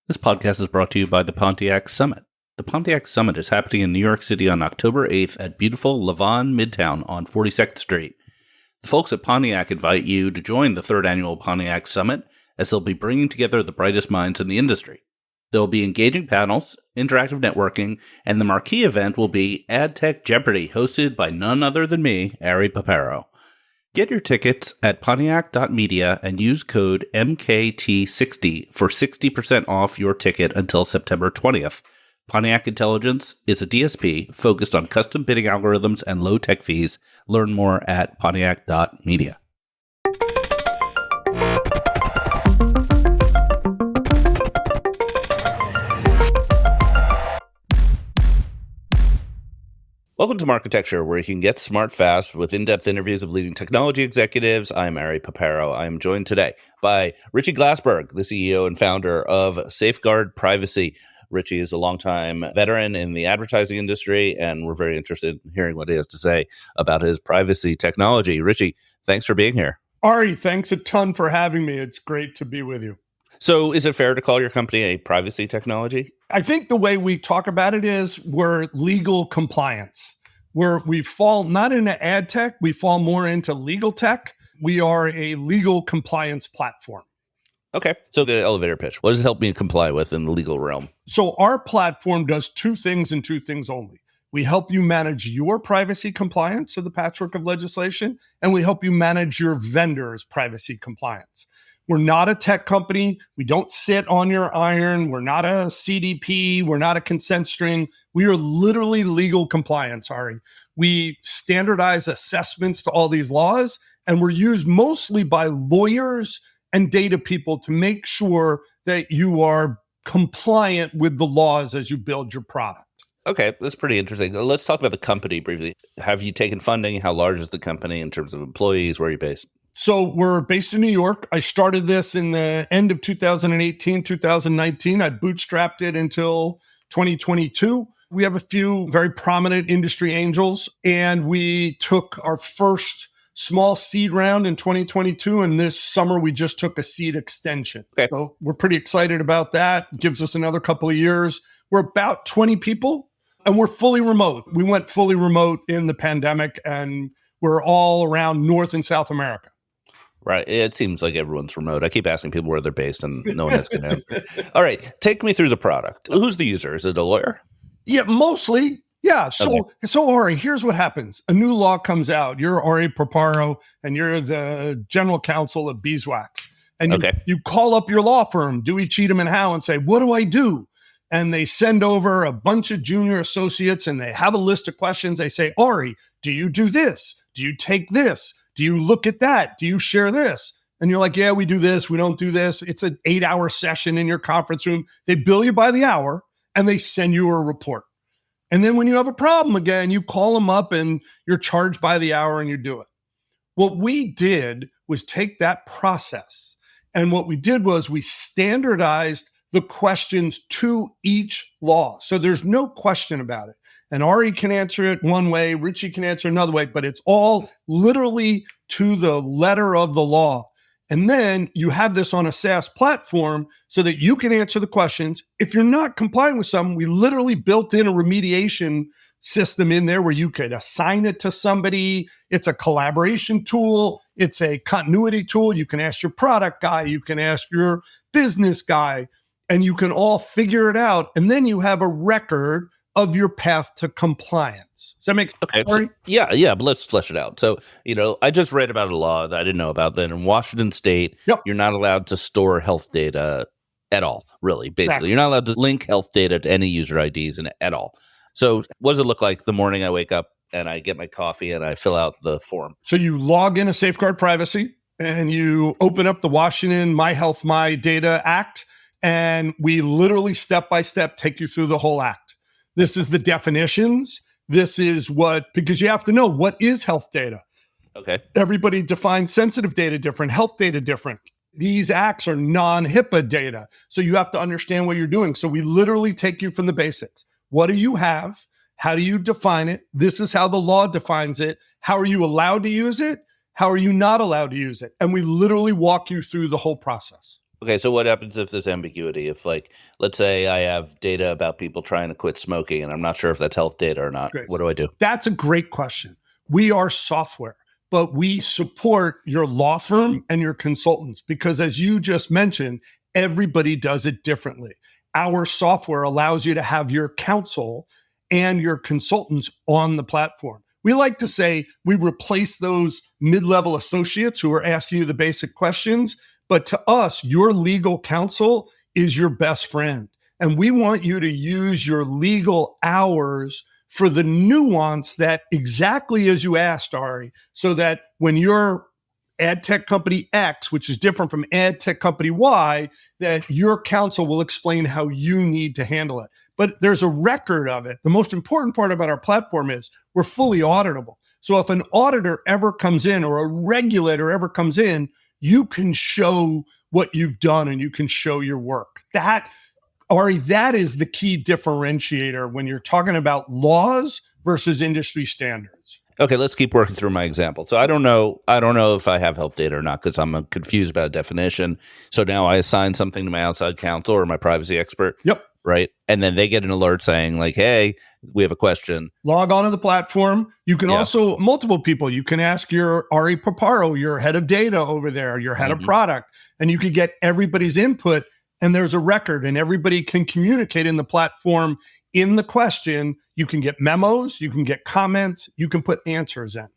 This podcast is brought to you by the Pontiac Summit. The Pontiac Summit is happening in New York City on October 8th at beautiful Lavon Midtown on 42nd Street. The folks at Pontiac invite you to join the third annual Pontiac Summit, as they'll be bringing together the brightest minds in the industry. There will be engaging panels, interactive networking, and the marquee event will be AdTech Jeopardy, hosted by none other than me, Ari Paparo. Get your tickets at pontiac.media and use code MKT60 for 60% off your ticket until September 20th. Pontiac Intelligence is a DSP focused on custom bidding algorithms and low-tech fees. Learn more at pontiac.media. Welcome to Marketecture, where you can get smart fast with in-depth interviews of leading technology executives. I'm Ari Paparo. I am joined today by Richy Glassberg, the CEO and founder of Safeguard Privacy. Richy is a longtime veteran in the advertising industry, and we're very interested in hearing what he has to say about his privacy technology. Richy, thanks for being here. Ari, thanks a ton for having me. It's great to be with you. So is it fair to call your company a privacy technology? I think the way we talk about it is we're legal compliance. We fall not into ad tech, we fall more into legal tech. We are a legal compliance platform. Okay. So the elevator pitch, what does it help me comply with in the legal realm? So our platform does two things and two things only. We help you manage your privacy compliance of the patchwork of legislation, and we help you manage your vendor's privacy compliance. We're not a tech company. We don't sit on your iron. We're not a CDP. We're not a consent string. We are literally legal compliance, Ari. We standardize assessments to all these laws, and we're used mostly by lawyers and data people to make sure that you are compliant with the laws as you build your product. Okay, that's pretty interesting. Let's talk about the company briefly. Have you taken funding? How large is the company in terms of employees? Where are you based? So we're based in New York. I started this in the end of 2018, 2019. I bootstrapped it until 2022. We have a few very prominent industry angels, and we took our first small seed round in 2022. And this summer, we just took a seed extension. Okay. So we're pretty excited about that. It gives us another couple of years. We're about 20 people, and we're fully remote. We went fully remote in the pandemic, and we're all around North and South America. Right. It seems like everyone's remote. I keep asking people where they're based, and no one has good answer. All right. Take me through the product. Who's the user? Is it a lawyer? Yeah, mostly. Yeah. Okay. So Ari, here's what happens. A new law comes out. You're Ari Paparo, and you're the general counsel of Beeswax. And you call up your law firm, Dewey, Cheatham, and Howe, and say, what do I do? And they send over a bunch of junior associates, and they have a list of questions. They say, Ari, do you do this? Do you take this? Do you look at that? Do you share this? And you're like, yeah, we do this. We don't do this. It's an 8-hour session in your conference room. They bill you by the hour, and they send you a report. And then when you have a problem again, you call them up and you're charged by the hour and you do it. What we did was take that process, and what we did was we standardized the questions to each law. So there's no question about it. And Ari can answer it one way, Richy can answer another way, but it's all literally to the letter of the law. And then you have this on a SaaS platform so that you can answer the questions. If you're not complying with something, we literally built in a remediation system in there where you could assign it to somebody. It's a collaboration tool. It's a continuity tool. You can ask your product guy. You can ask your business guy, and you can all figure it out. And then you have a record of your path to compliance. Does that make sense? Okay. So, yeah, but let's flesh it out. So, I just read about a law that I didn't know about that in Washington State, You're not allowed to store health data at all, really, basically. Exactly. You're not allowed to link health data to any user IDs at all. So what does it look like the morning I wake up and I get my coffee and I fill out the form? So you log in a Safeguard Privacy and you open up the Washington My Health, My Data Act, and we literally step-by-step take you through the whole act. This is the definitions. This is because you have to know what is health data. Okay. Everybody defines sensitive data different, health data different. These acts are non-HIPAA data. So you have to understand what you're doing. So we literally take you from the basics. What do you have? How do you define it? This is how the law defines it. How are you allowed to use it? How are you not allowed to use it? And we literally walk you through the whole process. Okay, so what happens if there's ambiguity? If, like, let's say I have data about people trying to quit smoking and I'm not sure if that's health data or not. Great. What do I do? That's a great question. We are software, but we support your law firm and your consultants because, as you just mentioned, everybody does it differently. Our software allows you to have your counsel and your consultants on the platform. We like to say we replace those mid-level associates who are asking you the basic questions. But to us, your legal counsel is your best friend. And we want you to use your legal hours for the nuance that, exactly as you asked, Ari, so that when your ad tech company X, which is different from ad tech company Y, that your counsel will explain how you need to handle it. But there's a record of it. The most important part about our platform is we're fully auditable. So if an auditor ever comes in or a regulator ever comes in, you can show what you've done and you can show your work. That, Ari, that is the key differentiator when you're talking about laws versus industry standards. Okay, let's keep working through my example. So I don't know if I have health data or not because I'm confused about definition. So now I assign something to my outside counsel or my privacy expert. Yep. Right. And then they get an alert saying, like, hey, we have a question. Log on to the platform. You can also, multiple people, you can ask your Ari Paparo, your head of data over there, your head of product, and you can get everybody's input. And there's a record and everybody can communicate in the platform in the question. You can get memos, you can get comments, you can put answers in.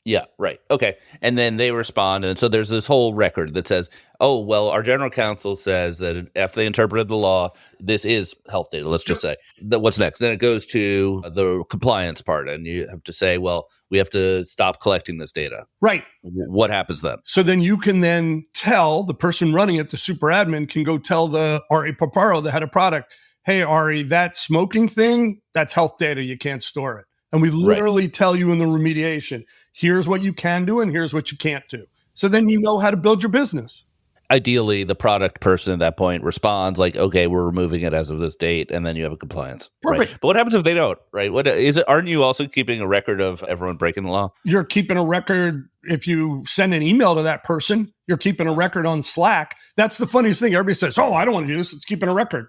Yeah, right. Okay. And then they respond. And so there's this whole record that says, oh, well, our general counsel says that if they interpreted the law, this is health data, let's just say. What's next? Then it goes to the compliance part. And you have to say, well, we have to stop collecting this data. Right. What happens then? So then you can then tell the person running it, the super admin, can go tell the Ari Paparo, the head of product, hey, Ari, that smoking thing, that's health data. You can't store it. And we literally tell you in the remediation, here's what you can do and here's what you can't do. So then you know how to build your business. Ideally, the product person at that point responds like, okay, we're removing it as of this date. And then you have a compliance. Perfect. Right? But what happens if they don't, right? What is it? Aren't you also keeping a record of everyone breaking the law? You're keeping a record. If you send an email to that person, you're keeping a record on Slack. That's the funniest thing. Everybody says, oh, I don't want to do this. It's keeping a record.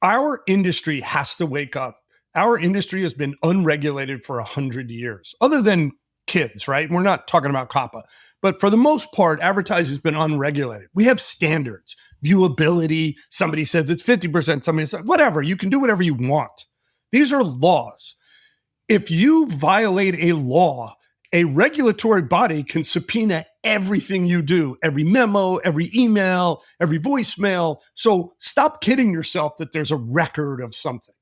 Our industry has to wake up. Our industry has been unregulated for 100 years, other than kids, right? We're not talking about COPPA. But for the most part, advertising has been unregulated. We have standards, viewability. Somebody says it's 50%. Somebody says, whatever. You can do whatever you want. These are laws. If you violate a law, a regulatory body can subpoena everything you do, every memo, every email, every voicemail. So stop kidding yourself that there's a record of something.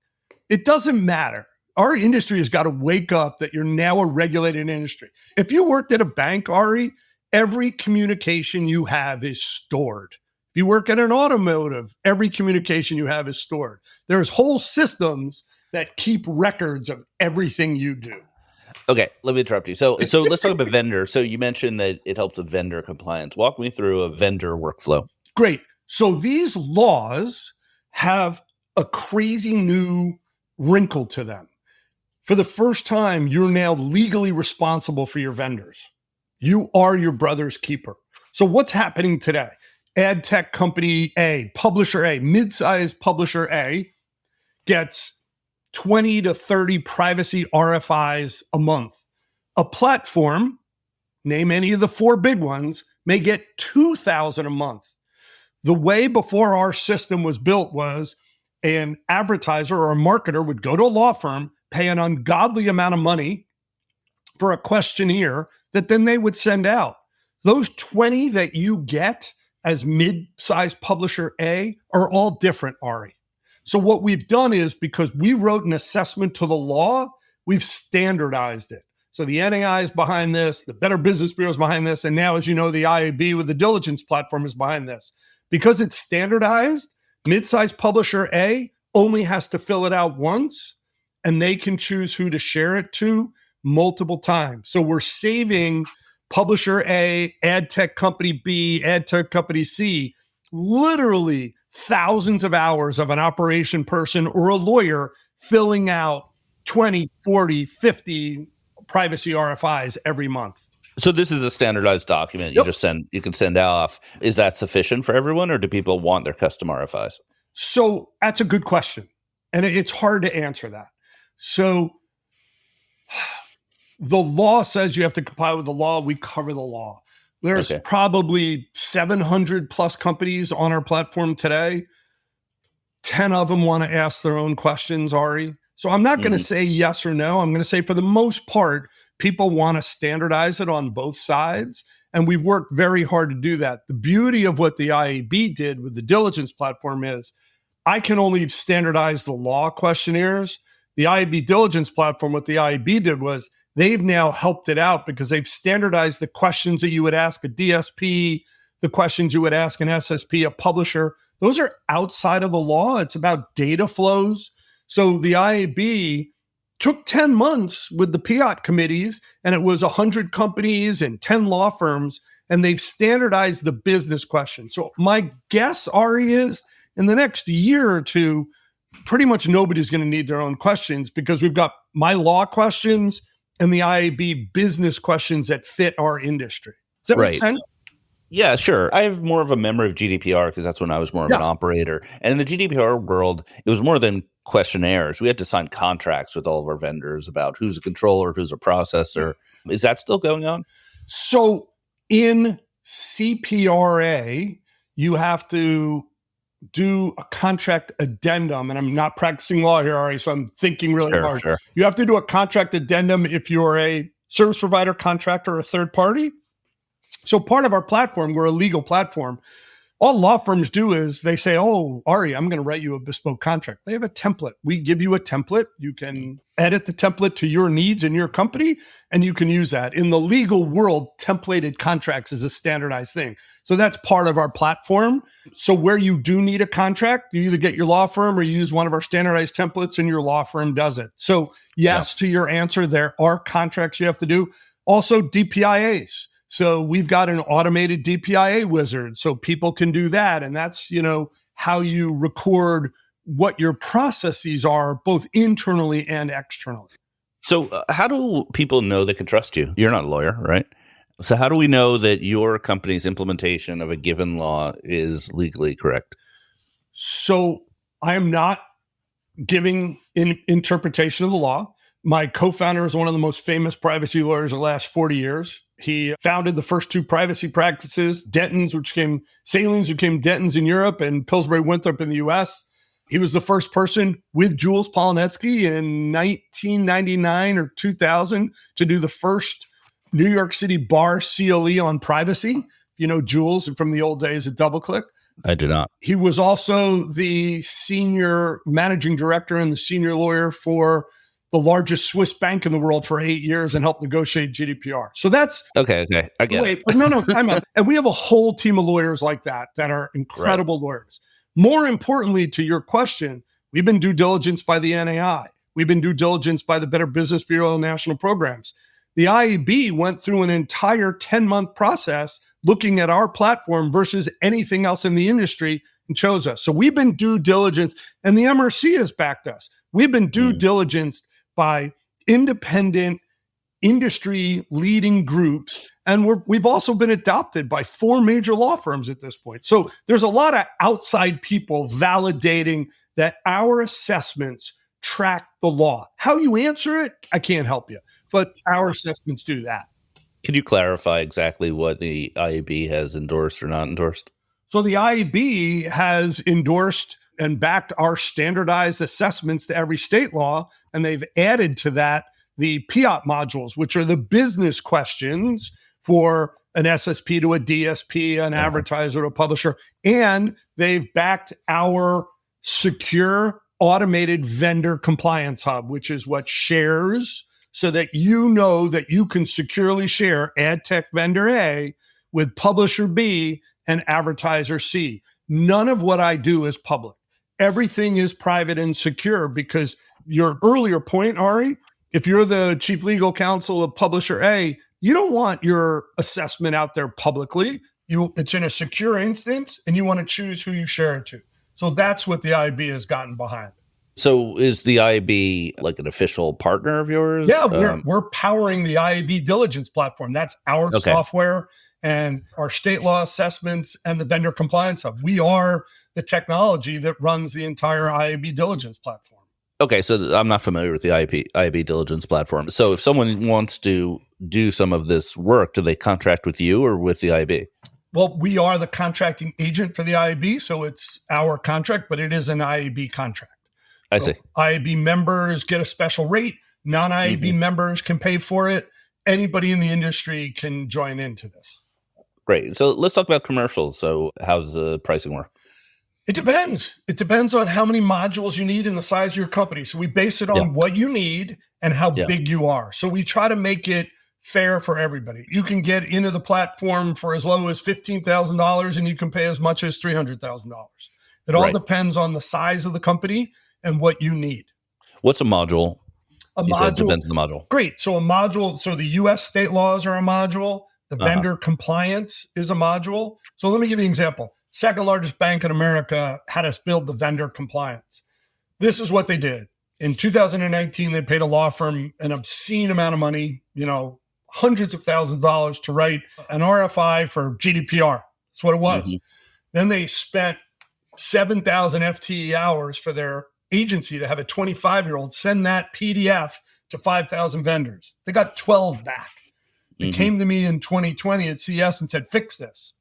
It doesn't matter. Our industry has got to wake up that you're now a regulated industry. If you worked at a bank, Ari, every communication you have is stored. If you work at an automotive, every communication you have is stored. There's whole systems that keep records of everything you do. Okay, let me interrupt you. So let's talk about vendor. So you mentioned that it helps with vendor compliance. Walk me through a vendor workflow. Great. So these laws have a crazy new wrinkle to them. For the first time, you're now legally responsible for your vendors. You are your brother's keeper. So what's happening today? Ad tech company A, publisher A, mid-sized publisher A gets 20 to 30 privacy RFIs a month. A platform, name any of the four big ones, may get 2,000 a month. The way before our system was built was an advertiser or a marketer would go to a law firm, pay an ungodly amount of money for a questionnaire that then they would send out. Those 20 that you get as mid-sized publisher A are all different, Ari. So what we've done is, because we wrote an assessment to the law, we've standardized it. So the NAI is behind this, the Better Business Bureau is behind this, and now, as you know, the IAB with the diligence platform is behind this. Because it's standardized, mid-sized publisher A only has to fill it out once, and they can choose who to share it to multiple times. So we're saving publisher A, ad tech company B, ad tech company C, literally thousands of hours of an operation person or a lawyer filling out 20, 40, 50 privacy RFIs every month. So this is a standardized document you can send off. Is that sufficient for everyone, or do people want their custom RFIs? So that's a good question. And it's hard to answer that. So the law says you have to comply with the law. We cover the law. There's probably 700 plus companies on our platform today. 10 of them want to ask their own questions, Ari. So I'm not going to say yes or no. I'm going to say for the most part, people want to standardize it on both sides. And we've worked very hard to do that. The beauty of what the IAB did with the diligence platform is I can only standardize the law questionnaires. The IAB diligence platform, what the IAB did was they've now helped it out because they've standardized the questions that you would ask a DSP, the questions you would ask an SSP, a publisher. Those are outside of the law. It's about data flows. So the IAB took 10 months with the PIAT committees, and it was 100 companies and 10 law firms, and they've standardized the business question. So my guess, Ari, is in the next year or two, pretty much nobody's going to need their own questions because we've got my law questions and the IAB business questions that fit our industry. Does that make sense? Yeah, sure. I have more of a memory of GDPR because that's when I was more of an operator. And in the GDPR world, it was more than questionnaires. We had to sign contracts with all of our vendors about who's a controller, who's a processor. Is that still going on? So in CPRA, you have to do a contract addendum, and I'm not practicing law here, Ari, so I'm thinking really hard. Sure. You have to do a contract addendum if you're a service provider, contractor, or a third party. So part of our platform, we're a legal platform. All law firms do is they say, oh, Ari, I'm going to write you a bespoke contract. They have a template. We give you a template. You can edit the template to your needs in your company, and you can use that. In the legal world, templated contracts is a standardized thing. So that's part of our platform. So where you do need a contract, you either get your law firm or you use one of our standardized templates and your law firm does it. So yes, to your answer, there are contracts you have to do. Also DPIAs. So we've got an automated DPIA wizard so people can do that. And that's, how you record what your processes are, both internally and externally. So how do people know they can trust you? You're not a lawyer, right? So how do we know that your company's implementation of a given law is legally correct? So I am not giving an interpretation of the law. My co-founder is one of the most famous privacy lawyers of the last 40 years. He founded the first two privacy practices, Salines, which became Dentons in Europe, and Pillsbury Winthrop in the US. He was the first person with Jules Polonetsky in 1999 or 2000 to do the first New York City bar CLE on privacy. Jules from the old days at DoubleClick. I do not. He was also the senior managing director and the senior lawyer for the largest Swiss bank in the world for 8 years and helped negotiate GDPR. So that's okay. I get it. But no, time out. And we have a whole team of lawyers like that are incredible lawyers. More importantly, to your question, we've been due diligence by the NAI. We've been due diligence by the Better Business Bureau of National Programs. The IAB went through an entire 10-month process looking at our platform versus anything else in the industry and chose us. So we've been due diligence, and the MRC has backed us. We've been due diligence by independent industry leading groups. And we've also been adopted by 4 major law firms at this point. So there's a lot of outside people validating that our assessments track the law. How you answer it, I can't help you, but our assessments do that. Can you clarify exactly what the IAB has endorsed or not endorsed? So the IAB has endorsed and backed our standardized assessments to every state law. And they've added to that the PIAT modules, which are the business questions for an SSP to a DSP, an advertiser to a publisher. And they've backed our secure automated vendor compliance hub, which is what shares so that that you can securely share ad tech vendor A with publisher B and advertiser C. None of what I do is public. Everything is private and secure because your earlier point, Ari, if you're the chief legal counsel of publisher A, you don't want your assessment out there publicly. It's in a secure instance and you want to choose who you share it to. So that's what the IAB has gotten behind. So is the IAB like an official partner of yours? Yeah, we're powering the IAB diligence platform. That's our software and our state law assessments and the vendor compliance hub. We are the technology that runs the entire IAB diligence platform. Okay, so I'm not familiar with the IAB diligence platform. So if someone wants to do some of this work, do they contract with you or with the IAB? Well, we are the contracting agent for the IAB, so it's our contract, but it is an IAB contract. I see. IAB members get a special rate. Non-IAB members can pay for it. Anybody in the industry can join into this. Great. So let's talk about commercials. So how's the pricing work? It depends. It depends on how many modules you need and the size of your company. So we base it on what you need and how big you are. So we try to make it fair for everybody. You can get into the platform for as low as $15,000 and you can pay as much as $300,000. It all depends on the size of the company and what you need. What's a module? Module depends on the module. Great. So a module, so the US state laws are a module. The vendor compliance is a module. So let me give you an example. Second largest bank in America had us build the vendor compliance. This is what they did. In 2019, they paid a law firm an obscene amount of money, hundreds of thousands of dollars to write an RFI for GDPR. That's what it was. Then they spent 7,000 FTE hours for their agency to have a 25-year-old send that PDF to 5,000 vendors. They got 12 back. They came to me in 2020 at CES and said, fix this.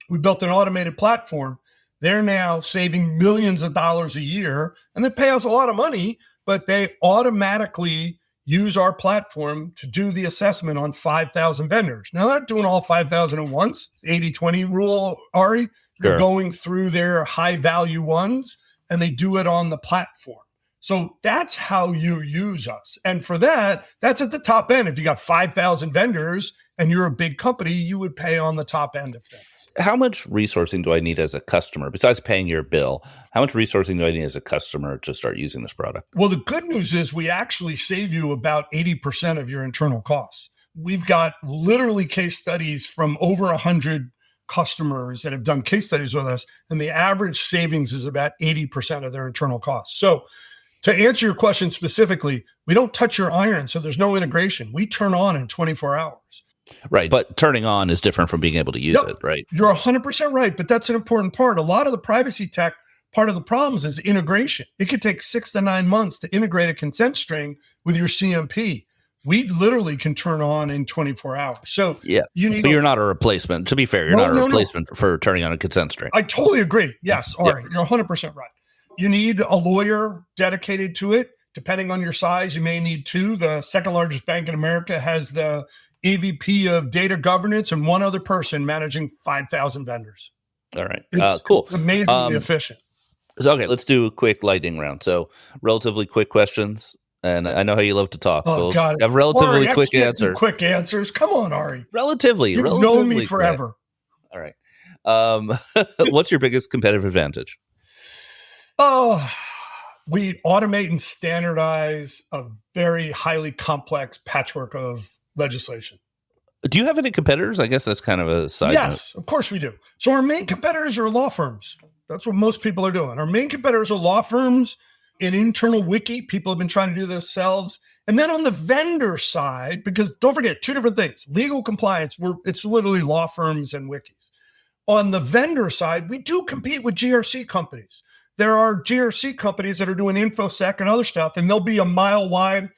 We built an automated platform. They're now saving millions of dollars a year, and they pay us a lot of money, but they automatically use our platform to do the assessment on 5,000 vendors. Now, they're not doing all 5,000 at once. It's 80-20 rule, Ari. They're going through their high-value ones, and they do it on the platform. So that's how you use us. And for that, that's at the top end. If you got 5,000 vendors and you're a big company, you would pay on the top end of things. How much resourcing do I need as a customer, besides paying your bill? How much resourcing do I need as a customer to start using this product? Well, the good news is we actually save you about 80% of your internal costs. We've got literally case studies from over 100 customers that have done case studies with us, and the average savings is about 80% of their internal costs. So to answer your question specifically, we don't touch your iron, so there's no integration. We turn on in 24 hours. Right. But turning on is different from being able to use it, right? You're 100% right, but that's an important part. A lot of the privacy tech, part of the problems is integration. It could take 6 to 9 months to integrate a consent string with your CMP. We literally can turn on in 24 hours. So you're not a replacement. To be fair, you're not a replacement for turning on a consent string. I totally agree. Yes, Ari, you're 100% right. You need a lawyer dedicated to it. Depending on your size, you may need 2. The second largest bank in America has the AVP of data governance and one other person managing 5,000 vendors. All right. Cool. It's amazingly efficient. So, okay, let's do a quick lightning round. So relatively quick questions. And I know how you love to talk. Oh, God. Have relatively quick answers. Quick answers. Come on, Ari. You've known me forever. Quick. All right. What's your biggest competitive advantage? Oh, we automate and standardize a very highly complex patchwork of legislation. Do you have any competitors? I guess that's kind of a side note. Yes, of course we do. So our main competitors are law firms. That's what most people are doing. Our main competitors are law firms. An internal wiki, people have been trying to do this themselves. And then on the vendor side, because don't forget, 2 different things. Legal compliance, it's literally law firms and wikis. On the vendor side, we do compete with GRC companies. There are GRC companies that are doing InfoSec and other stuff, and they'll be a mile wide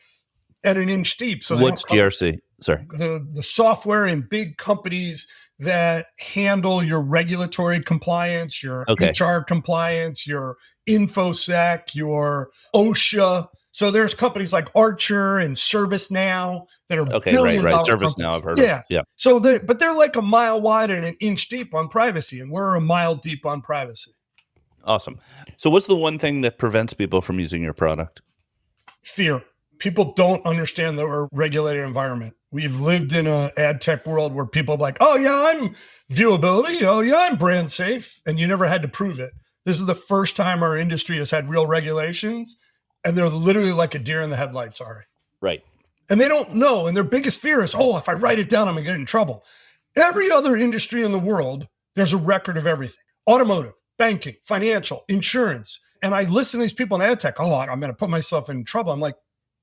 and an inch deep. So what's GRC? Sorry. The software in big companies that handle your regulatory compliance, your HR compliance, your InfoSec, your OSHA. So there's companies like Archer and ServiceNow that are billion-dollar ServiceNow, I've heard of. Yeah. So they're like a mile wide and an inch deep on privacy, and we're a mile deep on privacy. Awesome. So what's the one thing that prevents people from using your product? Fear. People don't understand the regulated environment. We've lived in an ad tech world where people are like, oh, yeah, I'm viewability. Oh, yeah, I'm brand safe. And you never had to prove it. This is the first time our industry has had real regulations. And they're literally like a deer in the headlights, Ari. Right. And they don't know. And their biggest fear is, if I write it down, I'm going to get in trouble. Every other industry in the world, there's a record of everything. Automotive, banking, financial, insurance. And I listen to these people in ad tech. Oh, I'm going to put myself in trouble. I'm like,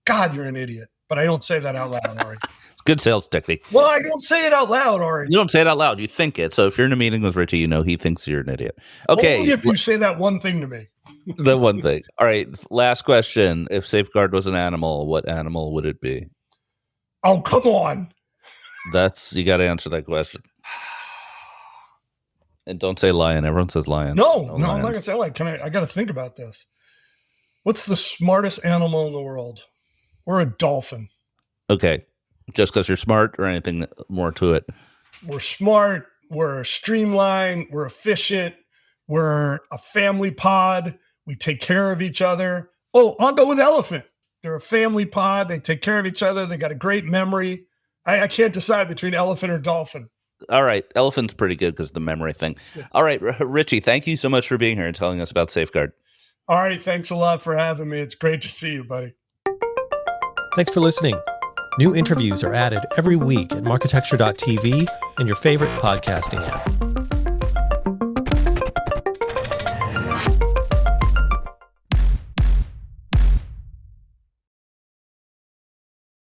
God, you're an idiot. But I don't say that out loud, Ari. Good sales technique. Well, I don't say it out loud, Ari. You don't say it out loud. You think it. So if you're in a meeting with Richy, you know he thinks you're an idiot. Okay. Only if you say that one thing to me. The one thing. All right. Last question. If Safeguard was an animal, what animal would it be? Oh, come on. You got to answer that question. And don't say lion. Everyone says lion. No, I'm not going to say lion. I got to think about this. What's the smartest animal in the world? We're a dolphin. Okay. Just because you're smart or anything more to it? We're smart. We're streamlined. We're efficient. We're a family pod. We take care of each other. Oh, I'll go with elephant. They're a family pod. They take care of each other. They got a great memory. I can't decide between elephant or dolphin. All right. Elephant's pretty good because of the memory thing. Yeah. All right. Richy, thank you so much for being here and telling us about Safeguard. All right. Thanks a lot for having me. It's great to see you, buddy. Thanks for listening. New interviews are added every week at marketecture.tv and your favorite podcasting app.